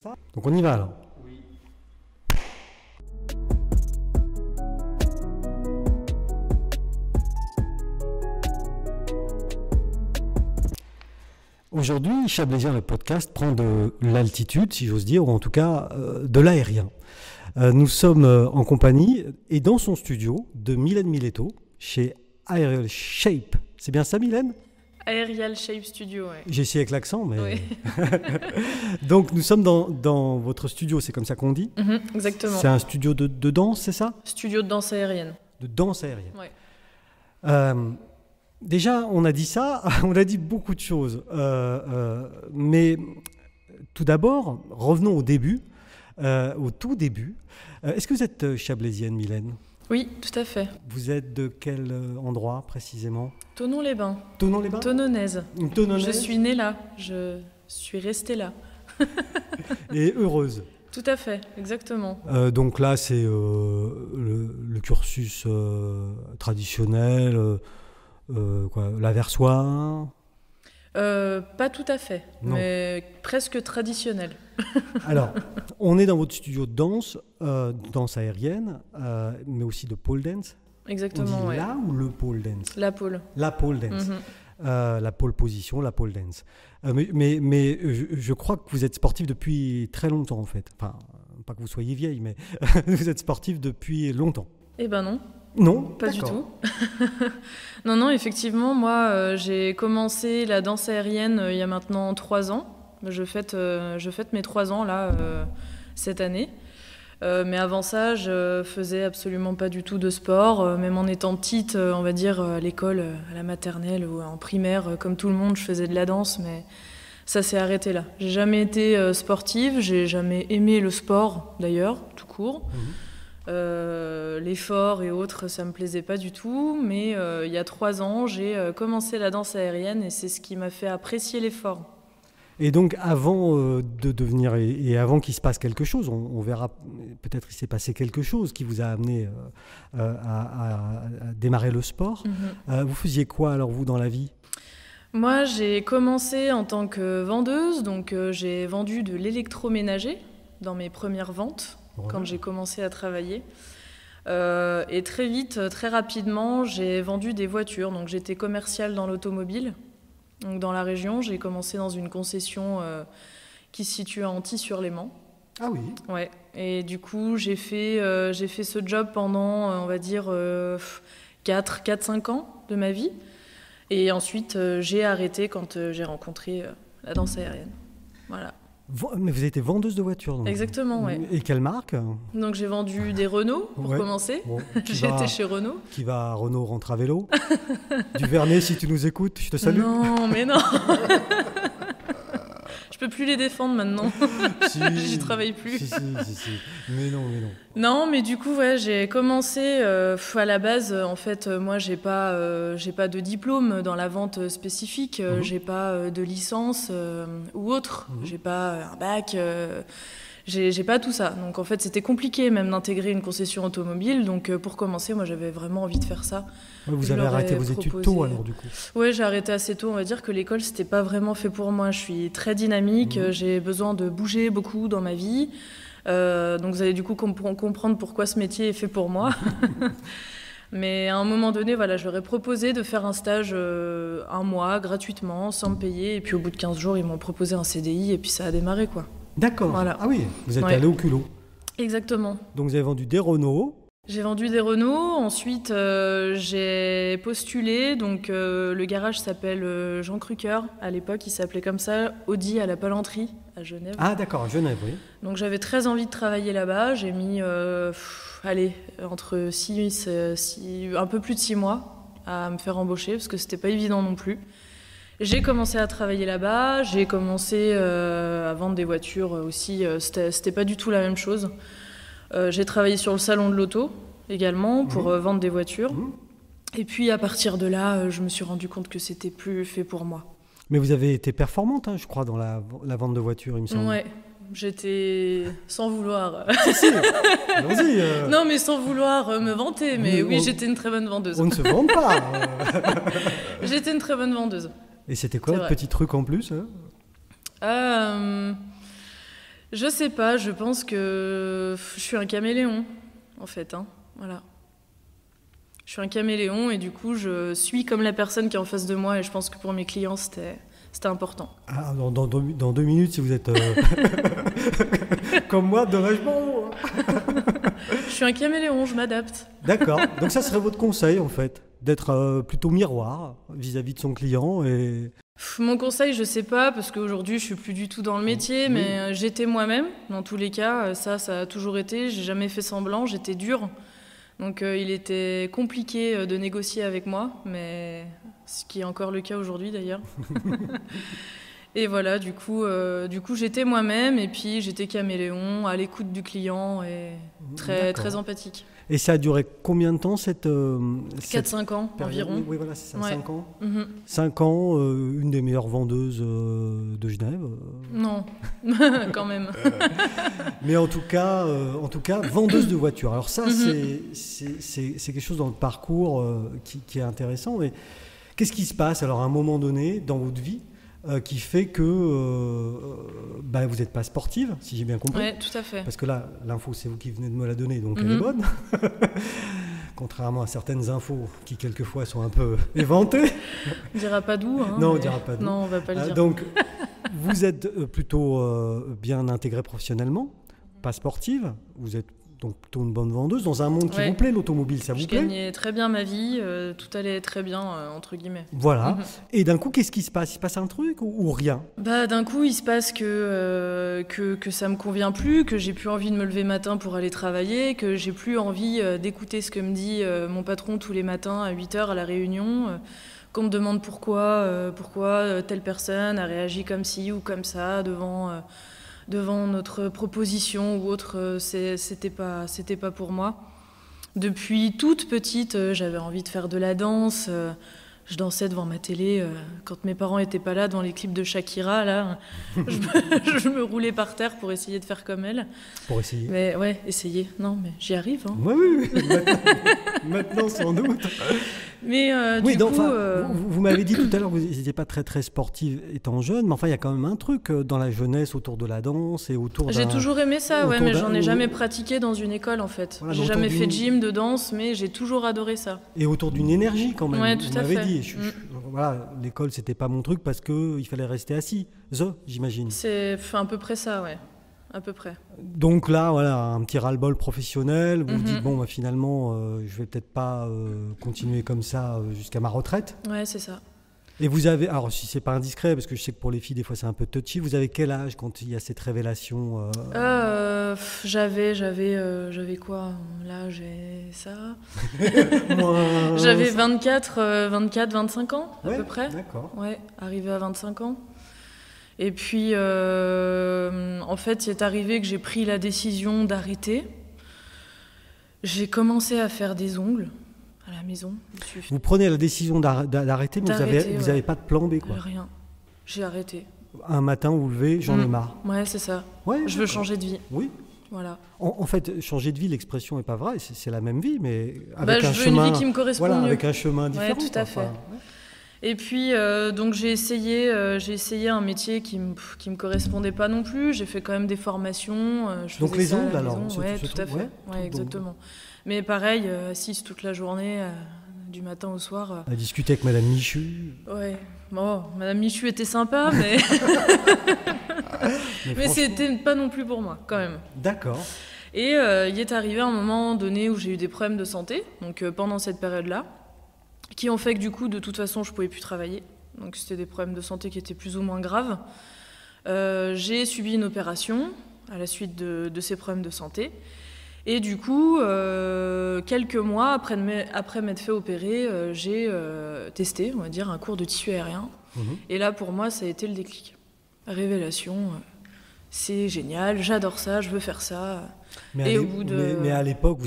Donc on y va alors. Oui. Aujourd'hui, Chablaisien, le podcast, prend de l'altitude, si j'ose dire, ou en tout cas de l'aérien. Nous sommes en compagnie et dans son studio de Mylène Miletto, chez Aerial Shape. C'est bien ça, Mylène ? Aerial Shape Studio, ouais. J'ai essayé avec l'accent, mais... Oui. Donc nous sommes dans votre studio, c'est comme ça qu'on dit ? Exactement. C'est un studio de danse, c'est ça ? Studio de danse aérienne. De danse aérienne. Ouais. Déjà, on a dit ça, on a dit beaucoup de choses. Mais tout d'abord, revenons au début, au tout début. Est-ce que vous êtes chablaisienne, Mylène ? Oui, tout à fait. Vous êtes de quel endroit précisément ? Thonon-les-Bains. Thonon-les-Bains ? Thononnaise. Une Thononnaise. Je suis née là. Je suis restée là. Et heureuse. Tout à fait, exactement. Donc là, c'est le cursus traditionnel, l'Aversois. Pas tout à fait, Non. mais presque traditionnel. Alors, on est dans votre studio de danse aérienne, mais aussi de pole dance. Exactement, On dit ouais. là ou le pole dance ? La pôle. La pole dance. Mhm. La pole position, la pole dance. Mais je crois que vous êtes sportif depuis très longtemps en fait. Enfin, pas que vous soyez vieille, mais vous êtes sportif depuis longtemps. Eh ben non. Non ? Pas du D'accord. tout. Non, effectivement, moi, j'ai commencé la danse aérienne il y a maintenant 3 ans. Je fête mes 3 ans, là, cette année. Mais avant ça, je faisais absolument pas du tout de sport. Même en étant petite, on va dire, à l'école, à la maternelle ou en primaire, comme tout le monde, je faisais de la danse, mais ça s'est arrêté là. J'ai jamais été sportive, j'ai jamais aimé le sport, d'ailleurs, tout court. L'effort et autres, ça me plaisait pas du tout, mais il y a 3 ans, j'ai commencé la danse aérienne et c'est ce qui m'a fait apprécier l'effort. Et donc, avant de devenir, et avant qu'il se passe quelque chose, on verra, peut-être il s'est passé quelque chose qui vous a amené à démarrer le sport. Vous faisiez quoi alors, vous, dans la vie ? Moi, j'ai commencé en tant que vendeuse, donc j'ai vendu de l'électroménager dans mes premières ventes, quand j'ai commencé à travailler. Et très vite, très rapidement, j'ai vendu des voitures, donc j'étais commerciale dans l'automobile. Donc dans la région, j'ai commencé dans une concession qui se situe à Antibes-sur-Léman. Ah oui. Ouais. Et du coup, j'ai fait ce job pendant, on va dire, 4-5 ans de ma vie. Et ensuite, j'ai arrêté quand j'ai rencontré la danse aérienne. Voilà. Mais vous étiez vendeuse de voitures, donc. Exactement, ouais. Et quelle marque ? Donc j'ai vendu des Renault pour commencer. Bon, J'étais chez Renault. Qui va à Renault rentre à vélo. Du Vernet, si tu nous écoutes, je te salue. Non, mais non. Je peux plus les défendre maintenant. Si, J'y travaille plus. Si. Mais non. Non, mais du coup, ouais, j'ai commencé à la base. En fait, moi, j'ai pas de diplôme dans la vente spécifique. J'ai pas de licence ou autre. J'ai pas un bac. J'ai pas tout ça. Donc, en fait, c'était compliqué même d'intégrer une concession automobile. Donc, pour commencer, moi, j'avais vraiment envie de faire ça. Ouais, vous avez arrêté vos études tôt, alors, du coup. Ouais, j'ai arrêté assez tôt. On va dire que l'école, c'était pas vraiment fait pour moi. Je suis très dynamique. J'ai besoin de bouger beaucoup dans ma vie. Donc, vous allez du coup comprendre pourquoi ce métier est fait pour moi. Mais à un moment donné, voilà, je leur ai proposé de faire un stage 1 mois gratuitement, sans me payer. Et puis, au bout de 15 jours, ils m'ont proposé un CDI. Et puis, ça a démarré, quoi. D'accord. Voilà. Ah oui, vous êtes allé au culot. Exactement. Donc vous avez vendu des Renault. J'ai vendu des Renault. Ensuite, j'ai postulé. Donc le garage s'appelle Jean Crucker. À l'époque, il s'appelait comme ça, Audi à la Palanterie à Genève. Ah d'accord, à Genève, oui. Donc j'avais très envie de travailler là-bas. J'ai mis, entre 6, un peu plus de 6 mois à me faire embaucher parce que c'était pas évident non plus. J'ai commencé à travailler là-bas, j'ai commencé à vendre des voitures aussi, c'était pas du tout la même chose. J'ai travaillé sur le salon de l'auto également pour vendre des voitures. Et puis à partir de là, je me suis rendu compte que c'était plus fait pour moi. Mais vous avez été performante, hein, je crois, dans la vente de voitures, il me semble. Ouais, j'étais sans vouloir. Si, allons-y. Non, mais sans vouloir me vanter, mais oui, j'étais une très bonne vendeuse. On ne se vante pas. J'étais une très bonne vendeuse. Et c'était quoi le petit truc en plus ? Je sais pas, je pense que je suis un caméléon, en fait. Hein. Voilà. Je suis un caméléon et du coup, je suis comme la personne qui est en face de moi et je pense que pour mes clients, c'était important. Ah, dans 2 minutes, si vous êtes comme moi, dommagement. Je suis un caméléon, je m'adapte. D'accord. Donc ça serait votre conseil, en fait, d'être plutôt miroir vis-à-vis de son client et... Mon conseil, je sais pas, parce qu'aujourd'hui, je suis plus du tout dans le métier, Oui. mais j'étais moi-même, dans tous les cas. Ça a toujours été. J'ai jamais fait semblant, j'étais dure. Donc il était compliqué de négocier avec moi, mais ce qui est encore le cas aujourd'hui d'ailleurs. Et voilà, du coup j'étais moi-même et puis j'étais caméléon, à l'écoute du client et très empathique. Et ça a duré combien de temps cette 4-5 ans période? environ. Oui, voilà, c'est ça, Ouais. 5 ans. Mhm. 5 ans, une des meilleures vendeuses de Genève. Non, quand même. Mais en tout cas, vendeuse de voitures. Alors ça, c'est quelque chose dans le parcours qui est intéressant. Mais qu'est-ce qui se passe alors à un moment donné dans votre vie qui fait que vous n'êtes pas sportive, si j'ai bien compris? Oui, tout à fait. Parce que là, l'info, c'est vous qui venez de me la donner, donc elle est bonne. Contrairement à certaines infos qui, quelquefois, sont un peu éventées. On ne dira pas d'où. Hein, non, on ne dira pas d'où. Non, on ne va pas le dire. Donc, vous êtes plutôt bien intégrée professionnellement, pas sportive. Vous êtes donc plutôt une bonne vendeuse dans un monde qui vous plaît, l'automobile, ça vous plaît? Je gagnais très bien ma vie, tout allait très bien, entre guillemets. Voilà. Et d'un coup, qu'est-ce qui se passe? Il se passe un truc ou rien? D'un coup, il se passe que ça me convient plus, que j'ai plus envie de me lever matin pour aller travailler, que j'ai plus envie d'écouter ce que me dit mon patron tous les matins à 8h à la réunion, qu'on me demande pourquoi telle personne a réagi comme ci ou comme ça devant notre proposition ou autre, c'était pas pour moi. Depuis toute petite, j'avais envie de faire de la danse. Je dansais devant ma télé quand mes parents n'étaient pas là, devant les clips de Shakira. Là, je me roulais par terre pour essayer de faire comme elle. Pour essayer. Mais ouais, essayer. Non, mais j'y arrive. Hein. Oui. Maintenant, sans doute. Mais du coup, vous m'avez dit tout à l'heure que vous n'étiez pas très sportive étant jeune, mais enfin, il y a quand même un truc dans la jeunesse autour de la danse et autour. J'ai toujours aimé ça, ouais, mais j'en ai jamais pratiqué dans une école en fait. Voilà, j'ai jamais fait de gym, de danse, mais j'ai toujours adoré ça. Et autour d'une énergie quand même. Ouais, tout à fait. Vous m'avez dit. Voilà, l'école c'était pas mon truc parce que il fallait rester assis, j'imagine. C'est à peu près ça, ouais. À peu près. Donc là, voilà, un petit ras-le-bol professionnel. Vous vous dites, bon, finalement, je vais peut-être pas continuer comme ça jusqu'à ma retraite. Ouais, c'est ça. Et vous avez, alors si c'est pas indiscret, parce que je sais que pour les filles, des fois, c'est un peu touchy, vous avez quel âge quand il y a cette révélation J'avais quoi? Là, j'ai ça. J'avais 24-25 ans, à peu près. D'accord. Ouais, arrivé à 25 ans. Et puis, en fait, c'est arrivé que j'ai pris la décision d'arrêter. J'ai commencé à faire des ongles à la maison. Vous prenez la décision d'arrêter, mais vous n'avez pas de plan B, quoi. Rien. J'ai arrêté. Un matin, vous vous levez, j'en ai marre. Ouais, c'est ça. Ouais, je veux changer de vie. Oui. Voilà. En fait, changer de vie, l'expression n'est pas vraie, c'est la même vie, mais avec un je veux chemin, une vie qui me correspond mieux. avec un chemin différent. Ouais, tout à fait. Et puis, donc j'ai essayé un métier qui me correspondait pas non plus. J'ai fait quand même des formations. Donc les ongles, alors? Ouais, tout à fait. Ouais, exactement. Mais pareil, assise toute la journée, du matin au soir. À discuter avec Madame Michu. Ouais. Bon, Madame Michu était sympa, mais mais c'était pas non plus pour moi, quand même. D'accord. Et il est arrivé un moment donné où j'ai eu des problèmes de santé, donc pendant cette période-là, qui ont fait que du coup, de toute façon, je pouvais plus travailler. Donc c'était des problèmes de santé qui étaient plus ou moins graves. J'ai subi une opération à la suite de ces problèmes de santé. Et du coup, quelques mois après m'être fait opérer, j'ai testé, on va dire, un cours de tissu aérien. Et là, pour moi, ça a été le déclic. Révélation, c'est génial, j'adore ça, je veux faire ça. Mais à l'époque,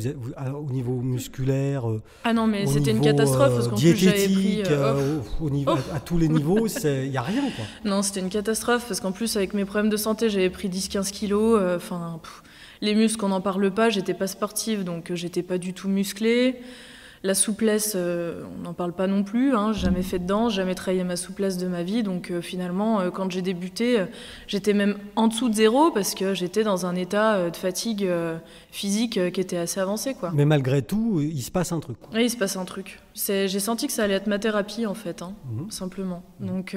au niveau musculaire, ah non, mais c'était une catastrophe parce qu'en plus j'avais pris à tous les niveaux, il n'y a rien, quoi. Non, c'était une catastrophe parce qu'en plus avec mes problèmes de santé, j'avais pris 10-15 kilos. Les muscles, on n'en parle pas. J'étais pas sportive, donc j'étais pas du tout musclée. La souplesse, on n'en parle pas non plus, hein, jamais fait de danse, jamais travaillé ma souplesse de ma vie, donc finalement, quand j'ai débuté, j'étais même en dessous de 0 parce que j'étais dans un état de fatigue physique qui était assez avancé, quoi. Mais malgré tout, il se passe un truc. Oui, il se passe un truc. J'ai senti que ça allait être ma thérapie, en fait, hein, simplement. Donc,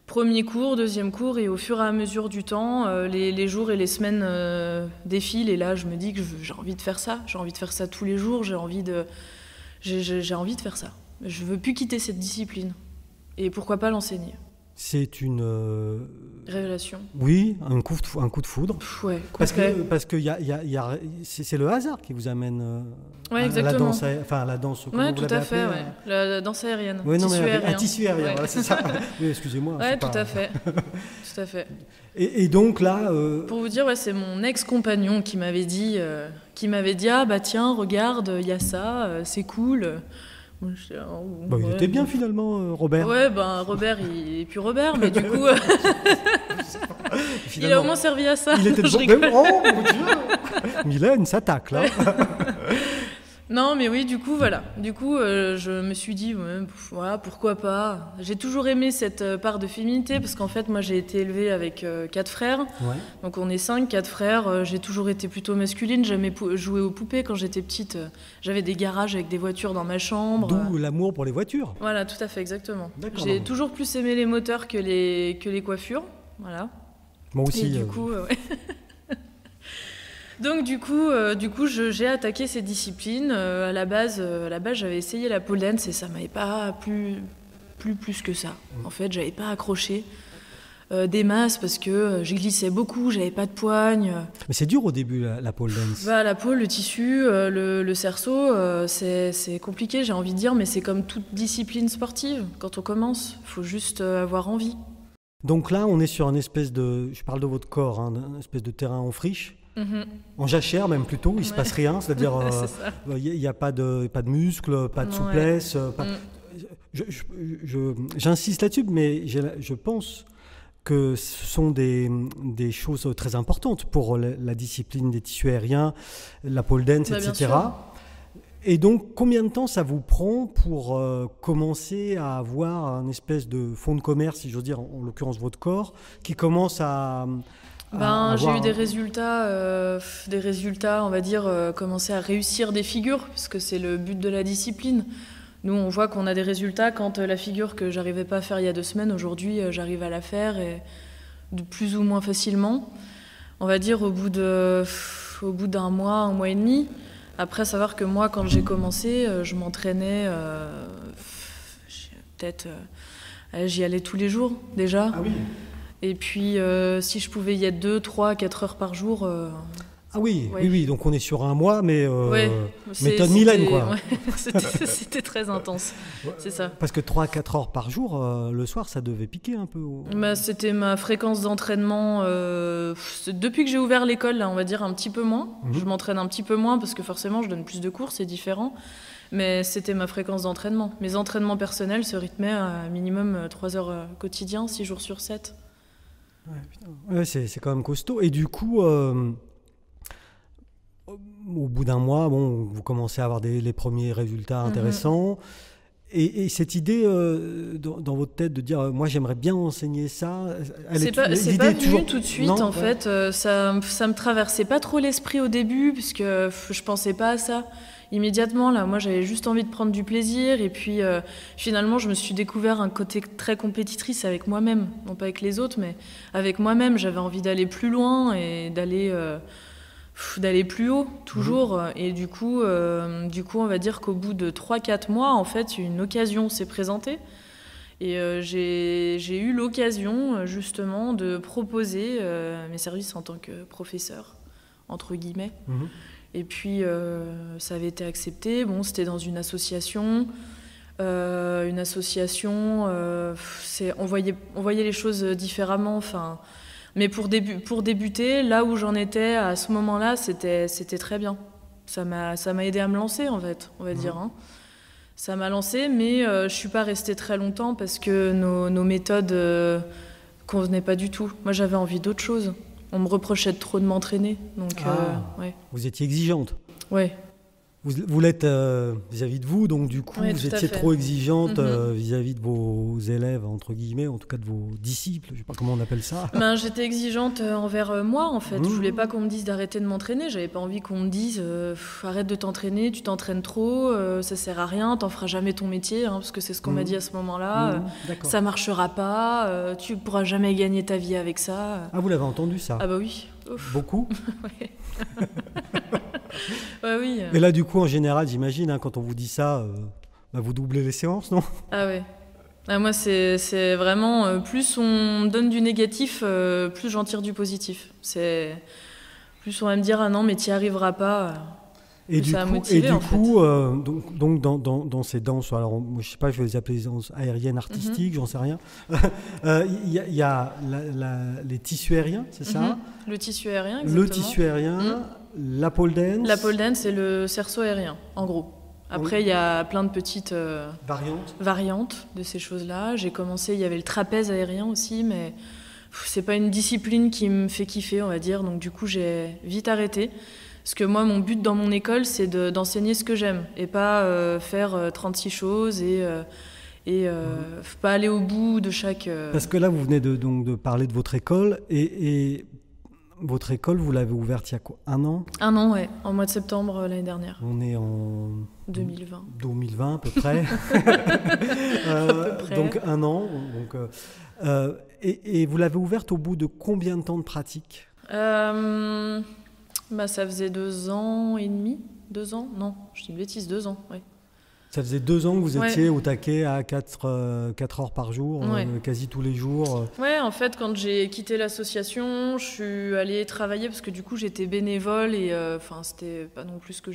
premier cours, deuxième cours, et au fur et à mesure du temps, les jours et les semaines défilent, et là, je me dis que j'ai envie de faire ça. J'ai envie de faire ça tous les jours, j'ai envie de faire ça. Je veux plus quitter cette discipline. Et pourquoi pas l'enseigner? C'est une... Révélation. Oui, un coup de foudre. Ouais, parce que c'est le hasard qui vous amène ouais, à la danse, enfin la danse. Ouais, tout à fait. Ouais. La danse aérienne. Ouais, non, tissu mais aérien. Un tissu aérien, ouais. Voilà, c'est ça. Oui, excusez-moi. Ouais, tout à fait. Tout à fait. Et donc là. Pour vous dire, ouais, c'est mon ex-compagnon qui m'avait dit, ah bah tiens, regarde, il y a ça, c'est cool. Il était bien finalement, Robert. Ouais, Robert, il est plus Robert, mais du coup, il a au moins servi à ça. Il était de oh mon Dieu, Mylène s'attaque là. Non, mais oui, du coup, voilà. Du coup, je me suis dit, voilà, pourquoi pas. J'ai toujours aimé cette part de féminité, parce qu'en fait, moi, j'ai été élevée avec 4 frères. Ouais. Donc, on est 5, 4 frères. J'ai toujours été plutôt masculine. Jamais joué aux poupées. Quand j'étais petite, j'avais des garages avec des voitures dans ma chambre. D'où l'amour pour les voitures. Voilà, tout à fait, exactement. J'ai toujours plus aimé les moteurs que les coiffures. Voilà. Moi aussi. Et du coup, ouais. Donc du coup, j'ai attaqué ces disciplines. À la base, j'avais essayé la pole dance et ça m'avait pas plu plus que ça. En fait, j'avais pas accroché des masses parce que je glissais beaucoup, j'avais pas de poigne. Mais c'est dur au début la pole dance. La pole, le tissu, le cerceau, c'est compliqué, j'ai envie de dire, mais c'est comme toute discipline sportive. Quand on commence, il faut juste avoir envie. Donc là, on est sur un espèce de, je parle de votre corps, hein, un espèce de terrain en friche. En jachère même plutôt, il se passe rien, c'est-à-dire il n'y a pas de muscles, pas de souplesse. J'insiste là-dessus, mais je pense que ce sont des choses très importantes pour la discipline des tissus aériens, la pole dance, etc. Et donc, combien de temps ça vous prend pour commencer à avoir un espèce de fonds de commerce, si j'ose dire, en l'occurrence votre corps, qui commence à... J'ai eu des résultats, on va dire, commencer à réussir des figures, parce que c'est le but de la discipline. Nous, on voit qu'on a des résultats quand la figure que j'arrivais pas à faire il y a 2 semaines, aujourd'hui, j'arrive à la faire, et de plus ou moins facilement. On va dire au bout d'un mois, 1 mois et demi. Après, savoir que moi, quand j'ai commencé, je m'entraînais, j'y allais tous les jours, déjà. Ah oui. Et puis, si je pouvais y être 2, 3, 4 heures par jour... Ah oui, ouais. Oui, donc on est sur 1 mois, mais méthode Mylène, quoi. Ouais, c'était très intense, c'est ça. Parce que 3-4 heures par jour, le soir, ça devait piquer un peu. C'était ma fréquence d'entraînement. Depuis que j'ai ouvert l'école, là, on va dire un petit peu moins. Je m'entraîne un petit peu moins, parce que forcément, je donne plus de cours, c'est différent. Mais c'était ma fréquence d'entraînement. Mes entraînements personnels se rythmaient à minimum 3 heures quotidiens, 6 jours sur 7. Ouais, putain. Ouais, c'est quand même costaud. Et du coup, au bout d'un mois, vous commencez à avoir les premiers résultats intéressants. Et cette idée dans votre tête de dire moi j'aimerais bien enseigner ça, c'est pas venu tout de suite, non, en fait. Ça me traversait pas trop l'esprit au début, puisque je pensais pas à ça immédiatement. Là, moi j'avais juste envie de prendre du plaisir, et puis finalement je me suis découvert un côté très compétitrice avec moi-même, non pas avec les autres, mais avec moi-même. J'avais envie d'aller plus loin et d'aller plus haut, toujours. Et du coup, on va dire qu'au bout de 3-4 mois, en fait, une occasion s'est présentée. Et j'ai eu l'occasion, justement, de proposer mes services en tant que professeur, entre guillemets. Et puis, ça avait été accepté. Bon, c'était dans une association. On voyait les choses différemment, enfin... Mais pour débuter, là où j'en étais à ce moment-là, c'était très bien. Ça m'a aidé à me lancer, en fait, on va dire. Hein. Ça m'a lancé, mais je ne suis pas restée très longtemps parce que nos méthodes ne convenaient pas du tout. Moi, j'avais envie d'autre chose. On me reprochait de trop de m'entraîner. Donc, ouais. Vous étiez exigeante. Ouais. Vous l'êtes vis-à-vis de vous, donc du coup, Oui, vous tout à étiez fait. trop exigeante Mhm. vis-à-vis de vos élèves, entre guillemets, en tout cas de vos disciples, je sais pas comment on appelle ça. Ben, j'étais exigeante envers moi, en fait. Je voulais pas Mmh. qu'on me dise d'arrêter de m'entraîner. J'avais pas envie qu'on me dise arrête de t'entraîner, tu t'entraînes trop, ça sert à rien, t'en feras jamais ton métier, hein, parce que c'est ce qu'on m'a dit à ce moment-là. D'accord. Ça marchera pas, tu pourras jamais gagner ta vie avec ça. Ah, vous l'avez entendu ça? Ah bah oui. Ouf. Beaucoup? Ouais. Ouais, oui. Et là, du coup, en général, j'imagine, hein, quand on vous dit ça, bah, vous doublez les séances, non? Ah ouais. Ah, moi, c'est vraiment plus on me donne du négatif, plus j'en tire du positif. Plus on va me dire ah non mais t'y arriveras pas. Et Ça a du motivé, en fait. coup, donc dans ces danses, alors moi, je sais pas, je vais les appeler les danses aériennes artistiques, j'en sais rien. Il y a les tissus aériens, c'est ça? Mhm. Le tissu aérien, exactement. Le tissu aérien, la pole dance. La pole dance, c'est le cerceau aérien, en gros. Après, il y a plein de petites Variante. variantes de ces choses-là. J'ai commencé, il y avait le trapèze aérien aussi, mais c'est pas une discipline qui me fait kiffer, on va dire. Donc du coup, j'ai vite arrêté. Parce que moi, mon but dans mon école, c'est d'enseigner ce que j'aime et pas faire 36 choses et pas aller au bout de chaque... Parce que là, vous venez donc de parler de votre école et votre école, vous l'avez ouverte il y a quoi, 1 an? 1 an, ouais, en mois de septembre l'année dernière, On est en 2020. 2020 à peu près. près. Donc 1 an. Donc, et vous l'avez ouverte au bout de combien de temps de pratique? Bah, ça faisait 2 ans et demi. 2 ans? Non, je dis une bêtise, 2 ans, ouais. Ça faisait 2 ans que vous Ouais. étiez au taquet à 4 heures par jour, Ouais. quasi tous les jours. Ouais, en fait, quand j'ai quitté l'association, je suis allée travailler parce que du coup, j'étais bénévole et c'était pas non plus ce que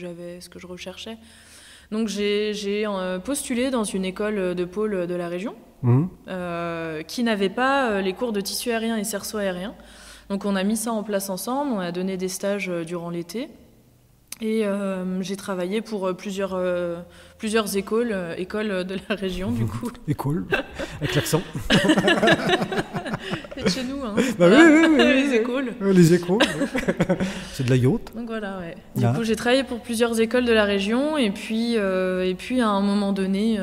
je recherchais. Donc, j'ai postulé dans une école de pôle de la région Mhm. qui n'avait pas les cours de tissu aérien et cerceau aérien. Donc, on a mis ça en place ensemble, on a donné des stages durant l'été. Et j'ai travaillé pour plusieurs écoles de la région, du coup. École, avec l'accent. C'est de chez nous, hein. Bah Voilà. oui. Les écoles. Les échos. Ouais. C'est de la yacht. Donc voilà, ouais. Ah. Du coup, j'ai travaillé pour plusieurs écoles de la région et puis à un moment donné,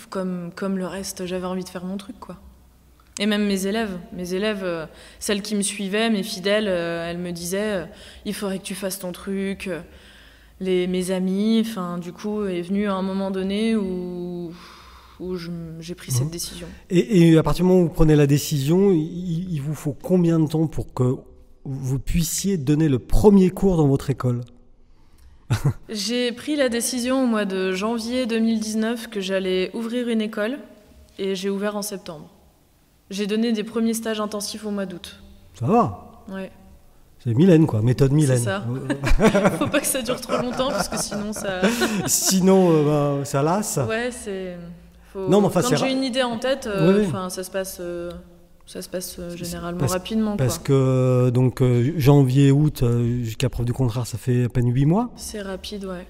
comme le reste, j'avais envie de faire mon truc, quoi. Et même mes élèves, celles qui me suivaient, mes fidèles, elles me disaient il faudrait que tu fasses ton truc. Mes amis, du coup, est venu un moment donné où j'ai pris cette décision. Et à partir du moment où vous prenez la décision, il vous faut combien de temps pour que vous puissiez donner le premier cours dans votre école? J'ai pris la décision au mois de janvier 2019 que j'allais ouvrir une école et j'ai ouvert en septembre. J'ai donné des premiers stages intensifs au mois d'août. Ça va. Ouais. C'est Mylène, quoi, méthode Mylène. C'est ça. Faut pas que ça dure trop longtemps parce que sinon ça. Sinon, ça lasse. Ouais, c'est. Non, mais enfin, quand c'est j'ai une idée en tête, Oui. ça se passe généralement Parce- rapidement. Parce Quoi. que donc janvier, août, jusqu'à preuve du contraire, ça fait à peine 8 mois. C'est rapide, ouais.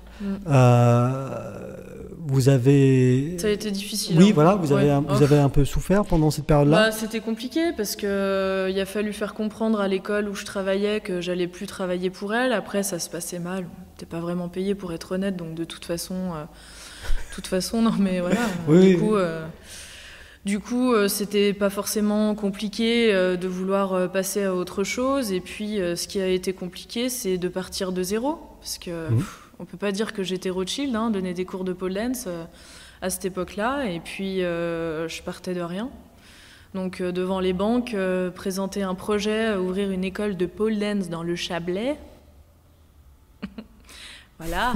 Vous avez... Ça a été difficile. Oui, hein. voilà, vous avez, Ouais. vous avez un peu souffert pendant cette période-là. Bah, c'était compliqué parce que il a fallu faire comprendre à l'école où je travaillais que j'allais plus travailler pour elle. Après, ça se passait mal. On n'était pas vraiment payé pour être honnête, donc de toute façon, non, mais voilà. Oui. Du coup, c'était pas forcément compliqué de vouloir passer à autre chose. Et puis, ce qui a été compliqué, c'est de partir de zéro, parce que on peut pas dire que j'étais Rothschild, hein, donner des cours de pole dance à cette époque-là. Et puis, je partais de rien. Donc, devant les banques, présenter un projet, ouvrir une école de pole dance dans le Chablais. Voilà.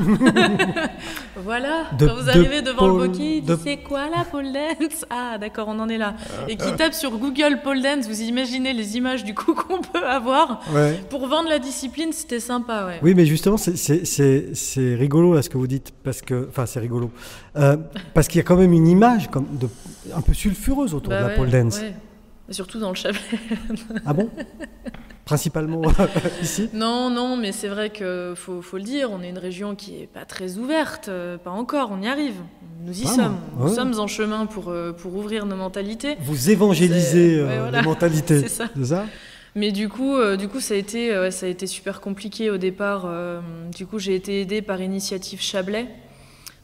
Voilà. Quand vous arrivez devant le bokeh, il dit c'est quoi la pole dance? Ah, d'accord, on en est là. Et qui tape sur Google pole dance, vous imaginez les images du coup qu'on peut avoir. Ouais. Pour vendre la discipline, c'était sympa, ouais. Oui, mais justement, c'est rigolo là ce que vous dites, parce que, enfin, c'est rigolo, parce qu'il y a quand même une image un peu sulfureuse autour de la pole dance. Ouais. Et surtout dans le Chablais. Ah bon? Principalement ici? Non, mais c'est vrai qu'il faut le dire, on est une région qui est pas très ouverte, pas encore, on y arrive. Nous y sommes. Nous sommes en chemin pour ouvrir nos mentalités. Vous évangélisez voilà. les mentalités. C'est ça. C'est ça? Mais du coup, ça a été super compliqué au départ. Du coup, j'ai été aidée par Initiative Chablais.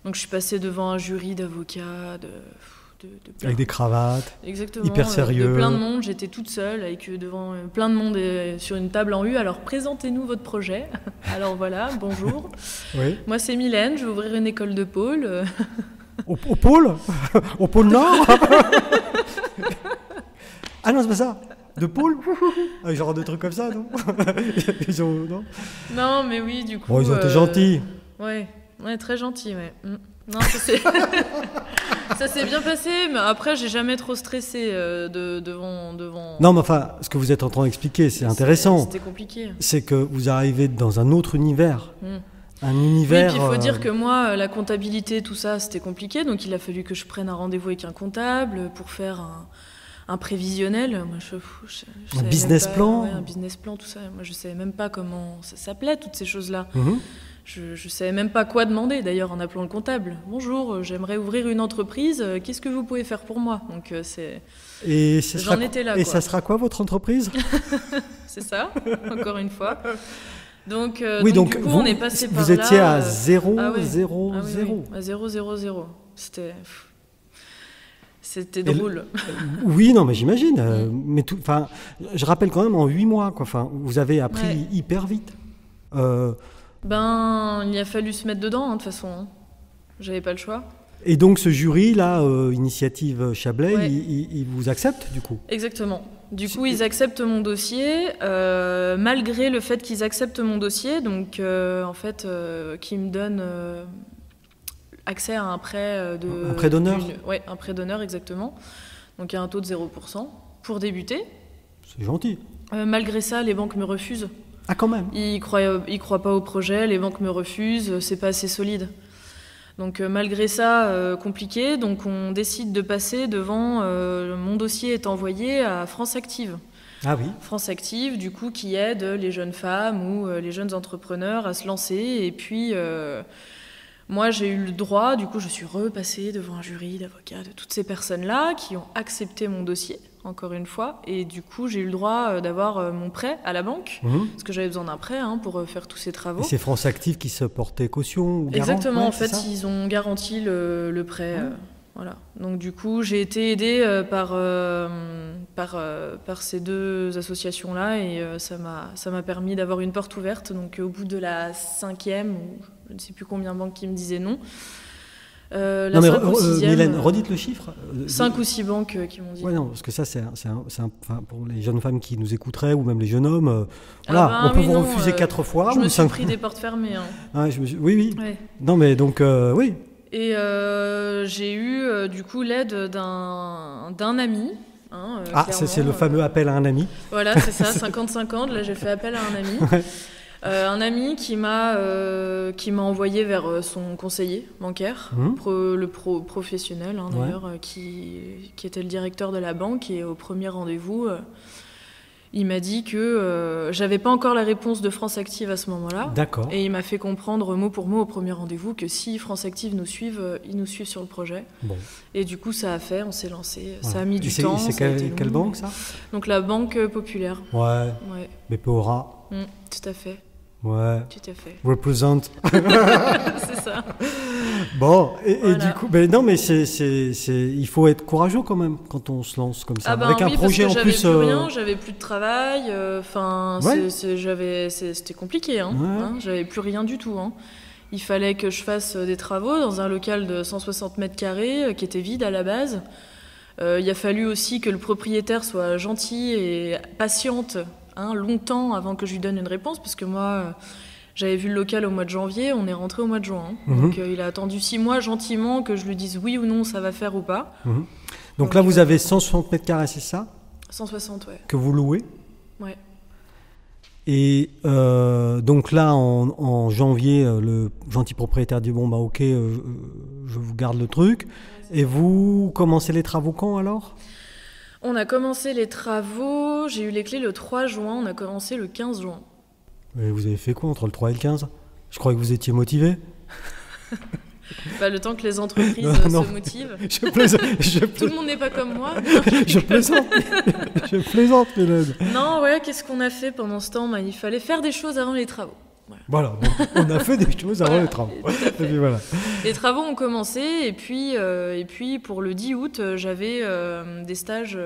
Donc, je suis passée devant un jury d'avocats, de Avec des cravates, exactement, hyper sérieux. de plein de monde. J'étais toute seule avec devant plein de monde sur une table en U. Alors, présentez-nous votre projet. Alors voilà, bonjour. Oui. Moi, c'est Mylène. Je vais ouvrir une école de pôle. Au pôle Au pôle Nord Ah non, c'est pas ça. De pôle genre de trucs comme ça, non? Non, Non, mais oui, du coup... Bon, ils ont été gentils. Ouais, très gentils, ouais. Non, ça s'est bien passé, mais après, j'ai jamais trop stressé devant... Non, mais enfin, ce que vous êtes en train d'expliquer, c'est intéressant. C'était compliqué. C'est que vous arrivez dans un autre univers. Un univers... Oui, puis il faut dire que moi, la comptabilité, tout ça, c'était compliqué. Donc, il a fallu que je prenne un rendez-vous avec un comptable pour faire un prévisionnel. Moi, je un business plan. Ouais, un business plan, tout ça. Moi, je savais même pas comment ça s'appelait, toutes ces choses-là. Je savais même pas quoi demander, d'ailleurs, en appelant le comptable. Bonjour, j'aimerais ouvrir une entreprise. Qu'est-ce que vous pouvez faire pour moi? Donc, j'en étais là. Et ça sera quoi, votre entreprise? C'est ça, encore une fois. Donc, oui, donc du coup, on est passé par là. Vous étiez à 0, ah, ouais. 0, 0. Oui, à 0, 0, 0. C'était drôle. Oui, non, mais j'imagine. Mais je rappelle quand même en 8 mois, quoi. Enfin, vous avez appris hyper vite. Il a fallu se mettre dedans, de toute façon. Hein. J'avais pas le choix. Et donc, ce jury, là, Initiative Chablais, il vous accepte, du coup? Exactement. Du coup, ils acceptent mon dossier, malgré le fait qu'ils acceptent mon dossier, donc en fait, qu'ils me donnent accès à un prêt un prêt d'honneur. Oui, un prêt d'honneur, exactement. Donc, il y a un taux de 0% pour débuter. C'est gentil. Malgré ça, les banques me refusent. Ah, quand même. Ils croient pas au projet, les banques me refusent, c'est pas assez solide. Donc malgré ça, compliqué, donc on décide de passer devant, mon dossier est envoyé à France Active. Ah oui. France Active, du coup, qui aide les jeunes femmes ou les jeunes entrepreneurs à se lancer. Et puis, moi, j'ai eu le droit, du coup, je suis repassée devant un jury d'avocats de toutes ces personnes-là qui ont accepté mon dossier, encore une fois. Et du coup, j'ai eu le droit d'avoir mon prêt à la banque, parce que j'avais besoin d'un prêt pour faire tous ces travaux. Et c'est France Active qui se portait caution ou garant? Exactement, en fait, ils ont garanti le prêt. Voilà. Donc du coup, j'ai été aidée par ces deux associations-là et ça m'a permis d'avoir une porte ouverte. Donc au bout de la 5e, ou je ne sais plus combien de banques qui me disaient non. Non mais Mylène, redites le chiffre. 5 ou 6 banques qui m'ont dit. Ouais, non, parce que ça, pour les jeunes femmes qui nous écouteraient ou même les jeunes hommes, on peut vous refuser 4 fois. Je me suis pris des portes fermées. Ah, oui. Ouais. Non mais donc, oui. Et j'ai eu du coup l'aide d'un ami. C'est le fameux appel à un ami. Voilà, c'est ça, 50-50. Là, j'ai fait appel à un ami. Ouais. Un ami qui m'a envoyé vers son conseiller bancaire, professionnel d'ailleurs, qui était le directeur de la banque. Et au premier rendez-vous, il m'a dit que j'avais pas encore la réponse de France Active à ce moment-là. D'accord. Et il m'a fait comprendre mot pour mot au premier rendez-vous que si France Active nous suivent, ils nous suivent sur le projet. Bon. Et du coup, ça a fait, on s'est lancé. Voilà. Ça a mis du temps. C'est quelle banque, ça? Donc la Banque Populaire. Ouais. BPORA. Tout à fait. Ouais. Tout à fait. Represent. C'est ça. Bon, et du coup, mais il faut être courageux quand même quand on se lance comme ça. Avec un projet en plus. J'avais plus de travail. C'était compliqué. J'avais plus rien du tout. Il fallait que je fasse des travaux dans un local de 160 mètres carrés qui était vide à la base. Il a fallu aussi que le propriétaire soit gentil et patiente longtemps avant que je lui donne une réponse, parce que moi, j'avais vu le local au mois de janvier, on est rentré au mois de juin. Donc il a attendu 6 mois gentiment que je lui dise oui ou non, ça va faire ou pas. Donc là, vous avez 160 mètres carrés, c'est ça? 160, ouais. Que vous louez? Ouais. Et donc là, en janvier, le gentil propriétaire dit bon, ok, je vous garde le truc. Et vous commencez les travaux quand alors? On a commencé les travaux, j'ai eu les clés le 3 juin, on a commencé le 15 juin. Et vous avez fait quoi entre le 3 et le 15? Je croyais que vous étiez motivé. Le temps que les entreprises Non. se motivent. Je plaisante. Tout le monde n'est pas comme moi. Je plaisante. Je plaisante, Mélène. Non, ouais, qu'est-ce qu'on a fait pendant ce temps? Il fallait faire des choses avant les travaux. Voilà, donc on a fait des choses avant les travaux. Et puis voilà. Les travaux ont commencé et puis pour le 10 août, j'avais des stages,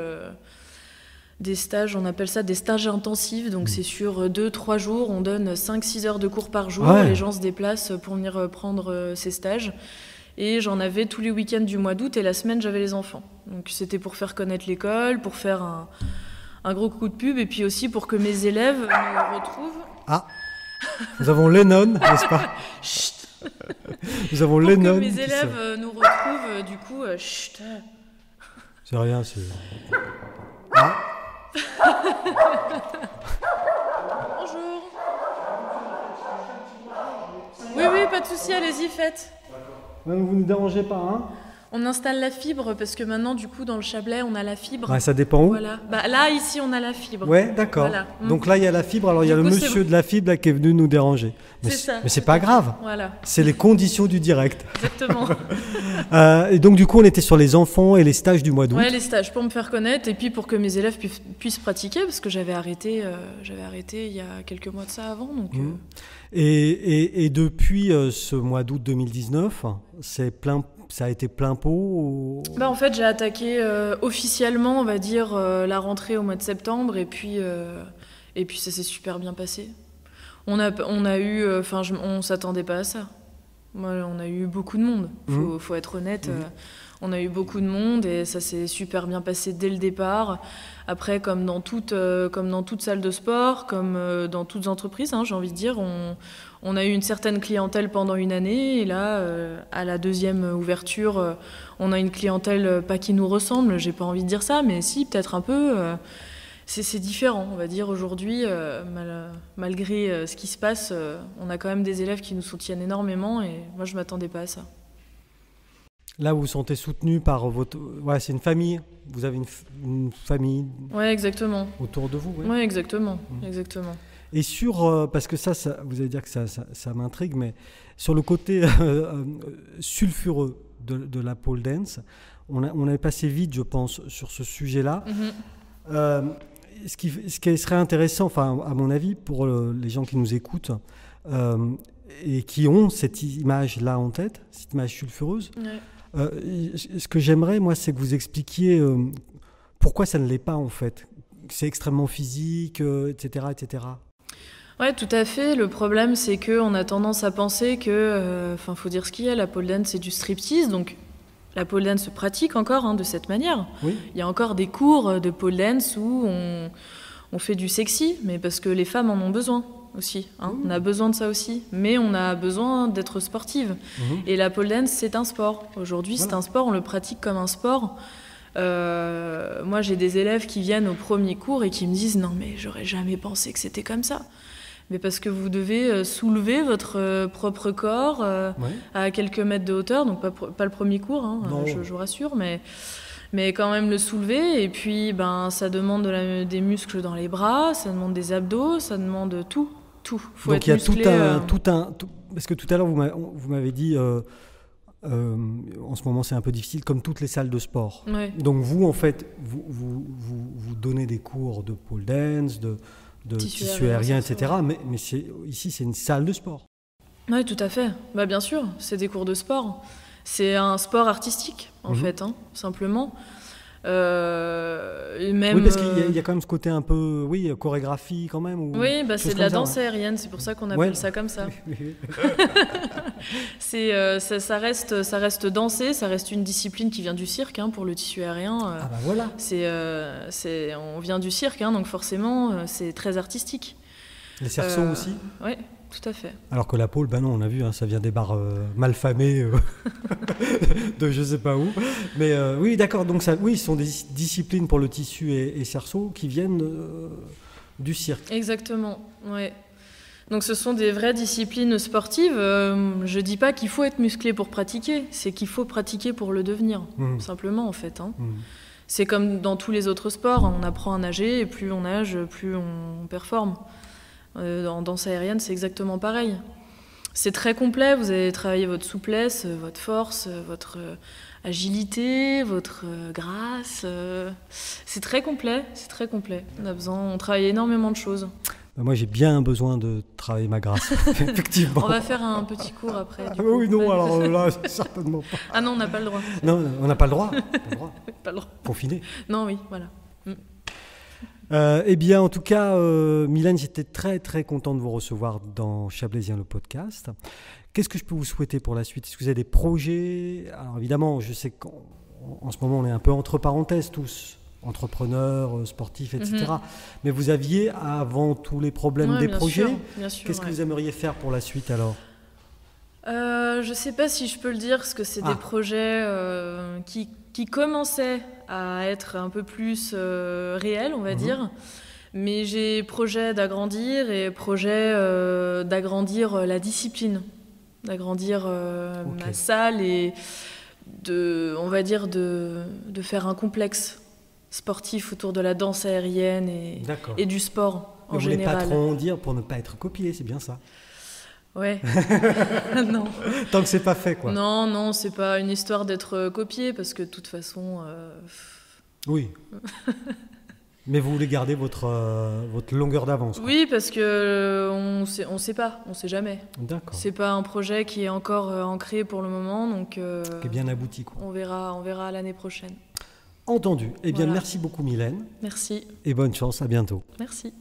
on appelle ça des stages intensifs. Donc c'est sur 2-3 jours, on donne 5-6 heures de cours par jour. Ouais. Les gens se déplacent pour venir prendre ces stages. Et j'en avais tous les week-ends du mois d'août et la semaine, j'avais les enfants. Donc c'était pour faire connaître l'école, pour faire un gros coup de pub et puis aussi pour que mes élèves me retrouvent. Ah, nous avons Lennon, n'est-ce pas? Chut. Nous avons Pour Lennon. que mes élèves nous retrouvent, du coup, chut. C'est rien, c'est... Ah. Bonjour. Oui, pas de souci, allez-y, faites. Vous ne nous dérangez pas, hein? On installe la fibre parce que maintenant, du coup, dans le Chablais, on a la fibre. Ouais, ça dépend où? Voilà. Là, ici, on a la fibre. Ouais, d'accord. Voilà. Donc là, il y a la fibre. Alors, il y a Du le coup, monsieur de la fibre là, qui est venu nous déranger. C'est ça. Mais c'est pas grave. Voilà, C'est les conditions du direct. exactement. Et donc, du coup, on était sur les enfants et les stages du mois d'août. Ouais, les stages pour me faire connaître et puis pour que mes élèves puissent pratiquer parce que j'avais arrêté il y a quelques mois de ça avant. Donc, Et depuis ce mois d'août 2019, ça a été plein pot En fait, j'ai attaqué officiellement, on va dire, la rentrée au mois de septembre et puis ça s'est super bien passé. On s'attendait pas à ça. On a eu beaucoup de monde, faut être honnête. On a eu beaucoup de monde et ça s'est super bien passé dès le départ. Après, comme dans toute salle de sport, comme dans toutes entreprises, j'ai envie de dire, on a eu une certaine clientèle pendant une année. Et là, à la deuxième ouverture, on a une clientèle pas qui nous ressemble. J'ai pas envie de dire ça, mais si, peut-être un peu. C'est différent, on va dire. Aujourd'hui, malgré ce qui se passe, on a quand même des élèves qui nous soutiennent énormément et moi, je m'attendais pas à ça. Là, vous vous sentez soutenu par votre... Ouais, c'est une famille. Vous avez une famille Ouais, exactement. autour de vous. Ouais, exactement. Exactement. Et sur... parce que ça, vous allez dire que ça m'intrigue, mais sur le côté sulfureux de la pole dance, on avait passé vite, je pense, sur ce sujet-là. Ce qui serait intéressant, enfin, à mon avis, pour les gens qui nous écoutent et qui ont cette image-là en tête, cette image sulfureuse, ce que j'aimerais, moi, c'est que vous expliquiez pourquoi ça ne l'est pas, en fait. C'est extrêmement physique, etc., etc. Ouais, tout à fait. Le problème, c'est qu'on a tendance à penser que, faut dire ce qu'il y a, la pole dance, c'est du striptease, donc la pole dance se pratique encore de cette manière. Oui. Il y a encore des cours de pole dance où on fait du sexy, mais parce que les femmes en ont besoin aussi. On a besoin de ça aussi. Mais on a besoin d'être sportive. Et la pole dance, c'est un sport. Aujourd'hui, c'est un sport, on le pratique comme un sport. Moi, j'ai des élèves qui viennent au premier cours et qui me disent « Non, mais j'aurais jamais pensé que c'était comme ça ». Mais parce que vous devez soulever votre propre corps à quelques mètres de hauteur, donc pas le premier cours, je vous rassure, mais quand même le soulever. Et puis, ça demande des muscles dans les bras, ça demande des abdos, ça demande tout. Faut donc être il y a musclé, parce que tout à l'heure, vous m'avez dit, en ce moment c'est un peu difficile, comme toutes les salles de sport. Ouais. Donc vous, en fait, vous donnez des cours de pole dance, de tissu aérien, etc. Mais ici, c'est une salle de sport. Oui, tout à fait. Bien sûr, c'est des cours de sport. C'est un sport artistique, en fait, simplement. Même, oui, parce qu'il y a quand même ce côté un peu, chorégraphie quand même. Oui, c'est de la danse aérienne, c'est pour ça qu'on appelle ça comme ça. Ça reste dansé, ça reste une discipline qui vient du cirque pour le tissu aérien. Voilà. On vient du cirque, donc forcément, c'est très artistique. Les cerceaux aussi. Oui, tout à fait. Alors que la pole, non, on a vu, ça vient des bars malfamés de je sais pas où. Mais oui, d'accord. Donc ce sont des disciplines pour le tissu et cerceau qui viennent du cirque. Exactement. Ouais. Donc ce sont des vraies disciplines sportives. Je dis pas qu'il faut être musclé pour pratiquer, c'est qu'il faut pratiquer pour le devenir, simplement en fait. C'est comme dans tous les autres sports, on apprend à nager et plus on nage, plus on performe. En danse aérienne, c'est exactement pareil. C'est très complet, vous allez travailler votre souplesse, votre force, votre agilité, votre grâce. C'est très complet, c'est très complet. On travaille énormément de choses. Moi, j'ai bien besoin de travailler ma grâce, effectivement. On va faire un petit cours après. Oui, non, alors là, certainement pas. Ah non, on n'a pas le droit. Non, on n'a pas le droit. Pas le droit. Confiné. Non, oui, voilà. Eh bien, en tout cas, Mylène, j'étais très, très content de vous recevoir dans Chablaisien, le podcast. Qu'est-ce que je peux vous souhaiter pour la suite? Est-ce que vous avez des projets? Alors, évidemment, je sais qu'en ce moment, on est un peu entre parenthèses tous, entrepreneurs, sportifs, etc. Mais vous aviez, avant tous les problèmes, des projets. Bien sûr, Qu'est-ce que vous aimeriez faire pour la suite, alors? Je ne sais pas si je peux le dire, parce que c'est des projets qui commençaient à être un peu plus réels, on va dire. Mais j'ai projet d'agrandir et projet d'agrandir la discipline, d'agrandir ma salle et on va dire de faire un complexe sportif autour de la danse aérienne et du sport en général. Vous voulez pas trop en dire pour ne pas être copié, c'est bien ça? Ouais. Non. Tant que c'est pas fait, quoi. Non, c'est pas une histoire d'être copié, parce que de toute façon... Oui. Mais vous voulez garder votre longueur d'avance, quoi. Oui, parce que on sait pas, on sait jamais. D'accord. C'est pas un projet qui est encore ancré pour le moment, donc... qui est bien abouti, quoi. On verra l'année prochaine. Entendu. Eh bien, merci beaucoup, Mylène. Merci. Et bonne chance, à bientôt. Merci.